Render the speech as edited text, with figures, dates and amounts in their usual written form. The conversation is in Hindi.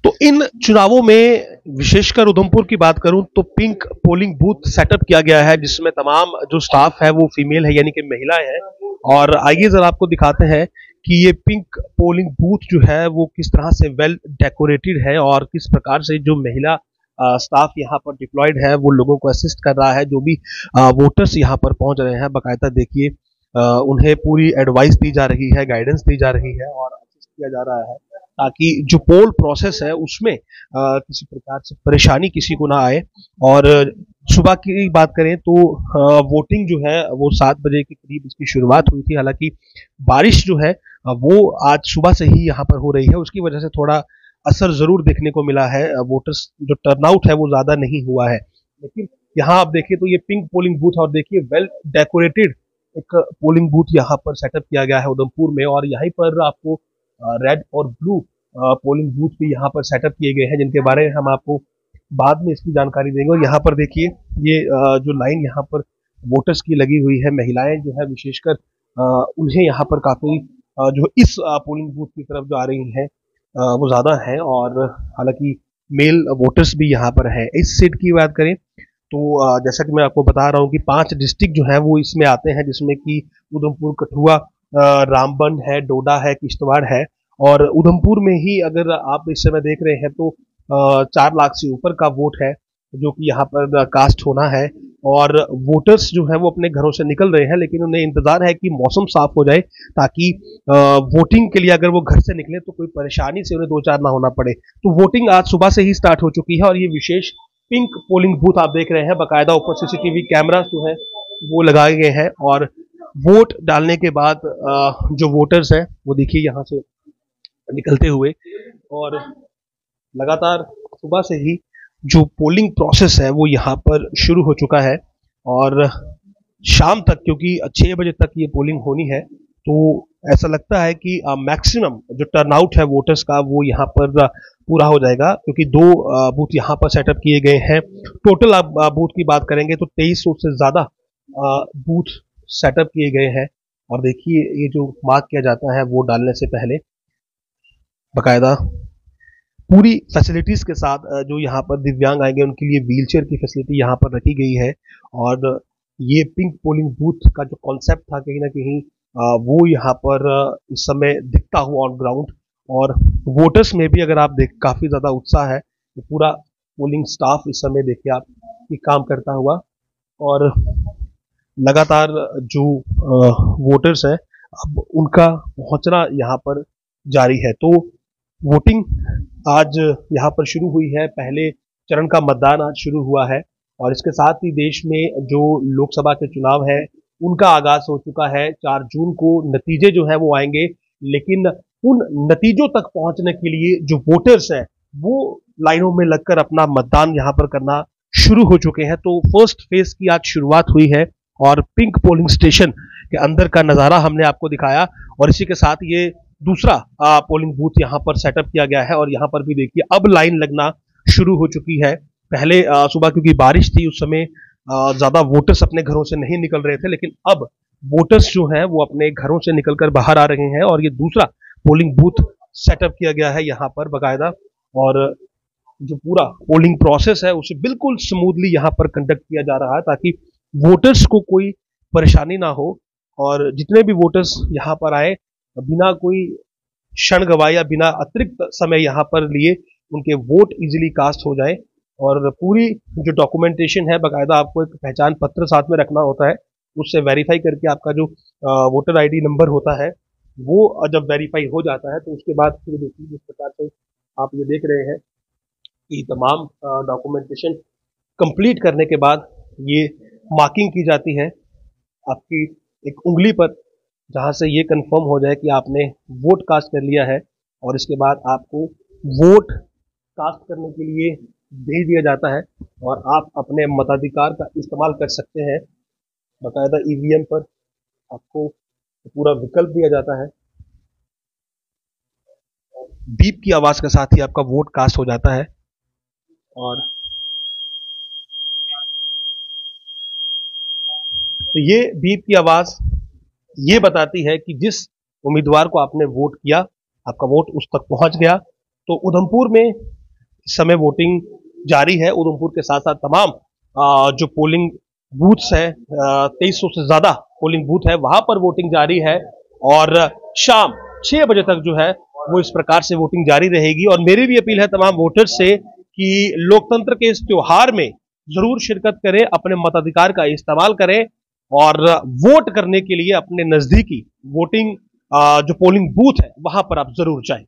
तो इन चुनावों में विशेषकर उधमपुर की बात करूं तो पिंक पोलिंग बूथ सेटअप किया गया है, जिसमें तमाम जो स्टाफ है वो फीमेल है, यानी कि महिलाएं हैं। और आइए जरा आपको दिखाते हैं कि ये पिंक पोलिंग बूथ जो है वो किस तरह से वेल डेकोरेटेड है और किस प्रकार से जो महिला स्टाफ यहाँ पर डिप्लॉयड है वो लोगों को असिस्ट कर रहा है। जो भी वोटर्स यहाँ पर पहुंच रहे हैं, बाकायदा देखिए उन्हें पूरी एडवाइस दी जा रही है, गाइडेंस दी जा रही है और असिस्ट किया जा रहा है, ताकि जो पोल प्रोसेस है उसमें किसी प्रकार से परेशानी किसी को ना आए। और सुबह की बात करें तो वोटिंग जो है वो 7 बजे के करीब इसकी शुरुआत हुई थी। हालांकि बारिश जो है वो आज सुबह से ही यहाँ पर हो रही है, उसकी वजह से थोड़ा असर जरूर देखने को मिला है। वोटर्स जो टर्नआउट है वो ज्यादा नहीं हुआ है, लेकिन यहाँ आप देखिए तो ये पिंक पोलिंग बूथ और देखिए वेल डेकोरेटेड एक पोलिंग बूथ यहाँ पर सेटअप किया गया है उधमपुर में। और यहीं पर आपको रेड और ब्लू पोलिंग बूथ भी यहाँ पर सेटअप किए गए हैं, जिनके बारे में हम आपको बाद में इसकी जानकारी देंगे। और यहाँ पर देखिए ये जो लाइन यहाँ पर वोटर्स की लगी हुई है, महिलाएं जो है विशेषकर उन्हें यहाँ पर काफी जो इस पोलिंग बूथ की तरफ जो आ रही हैं वो ज्यादा है। और हालांकि मेल वोटर्स भी यहाँ पर है। इस सीट की बात करें तो जैसा कि मैं आपको बता रहा हूँ कि 5 डिस्ट्रिक्ट जो है वो इसमें आते हैं, जिसमें कि उधमपुर, कठुआ, रामबन है, डोडा है, किश्तवाड़ है। और उधमपुर में ही अगर आप इस समय देख रहे हैं तो 4 लाख से ऊपर का वोट है जो कि यहाँ पर कास्ट होना है। और वोटर्स जो है वो अपने घरों से निकल रहे हैं, लेकिन उन्हें इंतजार है कि मौसम साफ हो जाए, ताकि वोटिंग के लिए अगर वो घर से निकले तो कोई परेशानी से उन्हें 2-4 ना होना पड़े। तो वोटिंग आज सुबह से ही स्टार्ट हो चुकी है और ये विशेष पिंक पोलिंग बूथ आप देख रहे हैं, बाकायदा ऊपर सीसीटीवी कैमरा जो है वो लगाए गए हैं। और वोट डालने के बाद जो वोटर्स हैं वो देखिए यहाँ से निकलते हुए, और लगातार सुबह से ही जो पोलिंग प्रोसेस है वो यहाँ पर शुरू हो चुका है। और शाम तक, क्योंकि 6 बजे तक ये पोलिंग होनी है, तो ऐसा लगता है कि मैक्सिमम जो टर्नआउट है वोटर्स का वो यहाँ पर पूरा हो जाएगा, क्योंकि 2 बूथ यहाँ पर सेटअप किए गए हैं। टोटल आप बूथ की बात करेंगे तो 2300 से ज्यादा बूथ सेटअप किए गए हैं। और देखिए ये जो मार्क किया जाता है वोट डालने से पहले, बाकायदा पूरी फैसिलिटीज के साथ जो यहाँ पर दिव्यांग आएंगे उनके लिए व्हीलचेयर की फैसिलिटी यहाँ पर रखी गई है। और ये पिंक पोलिंग बूथ का जो कॉन्सेप्ट था कहीं ना कहीं वो यहाँ पर इस समय दिखता हुआ ऑन ग्राउंड। और वोटर्स में भी अगर आप देख काफी ज्यादा उत्साह है। तो पूरा पोलिंग स्टाफ इस समय देखिए आप ये काम करता हुआ, और लगातार जो वोटर्स हैं अब उनका पहुंचना यहाँ पर जारी है। तो वोटिंग आज यहाँ पर शुरू हुई है, पहले चरण का मतदान आज शुरू हुआ है। और इसके साथ ही देश में जो लोकसभा के चुनाव है उनका आगाज हो चुका है। 4 जून को नतीजे जो है वो आएंगे, लेकिन उन नतीजों तक पहुंचने के लिए जो वोटर्स हैं वो लाइनों में लगकर अपना मतदान यहाँ पर करना शुरू हो चुके हैं। तो फर्स्ट फेज की आज शुरुआत हुई है और पिंक पोलिंग स्टेशन के अंदर का नजारा हमने आपको दिखाया। और इसी के साथ ये दूसरा पोलिंग बूथ यहाँ पर सेटअप किया गया है, और यहाँ पर भी देखिए अब लाइन लगना शुरू हो चुकी है। पहले सुबह क्योंकि बारिश थी उस समय ज्यादा वोटर्स अपने घरों से नहीं निकल रहे थे, लेकिन अब वोटर्स जो हैं वो अपने घरों से निकलकर बाहर आ रहे हैं। और ये दूसरा पोलिंग बूथ सेटअप किया गया है यहाँ पर बाकायदा। और जो पूरा पोलिंग प्रोसेस है उसे बिल्कुल स्मूथली यहाँ पर कंडक्ट किया जा रहा है, ताकि वोटर्स को कोई परेशानी ना हो। और जितने भी वोटर्स यहाँ पर आए बिना कोई क्षण गवाए या बिना अतिरिक्त समय यहाँ पर लिए उनके वोट इजीली कास्ट हो जाए। और पूरी जो डॉक्यूमेंटेशन है, बाकायदा आपको एक पहचान पत्र साथ में रखना होता है, उससे वेरीफाई करके आपका जो वोटर आईडी नंबर होता है वो जब वेरीफाई हो जाता है तो उसके बाद फिर देखिए जिस प्रकार से आप ये देख रहे हैं कि तमाम डॉक्यूमेंटेशन कंप्लीट करने के बाद ये मार्किंग की जाती है आपकी एक उंगली पर, जहां से ये कंफर्म हो जाए कि आपने वोट कास्ट कर लिया है। और इसके बाद आपको वोट कास्ट करने के लिए भेज दिया जाता है और आप अपने मताधिकार का इस्तेमाल कर सकते हैं। बाकायदा ईवीएम पर आपको पूरा विकल्प दिया जाता है, बीप की आवाज के साथ ही आपका वोट कास्ट हो जाता है। और तो ये बीप की आवाज ये बताती है कि जिस उम्मीदवार को आपने वोट किया आपका वोट उस तक पहुंच गया। तो उधमपुर में इस समय वोटिंग जारी है। उधमपुर के साथ साथ तमाम जो पोलिंग बूथ्स है, 2300 से ज्यादा पोलिंग बूथ है, वहां पर वोटिंग जारी है और शाम 6 बजे तक जो है वो इस प्रकार से वोटिंग जारी रहेगी। और मेरी भी अपील है तमाम वोटर्स से कि लोकतंत्र के इस त्योहार में जरूर शिरकत करें, अपने मताधिकार का इस्तेमाल करें और वोट करने के लिए अपने नजदीकी वोटिंग जो पोलिंग बूथ है वहां पर आप जरूर जाएं।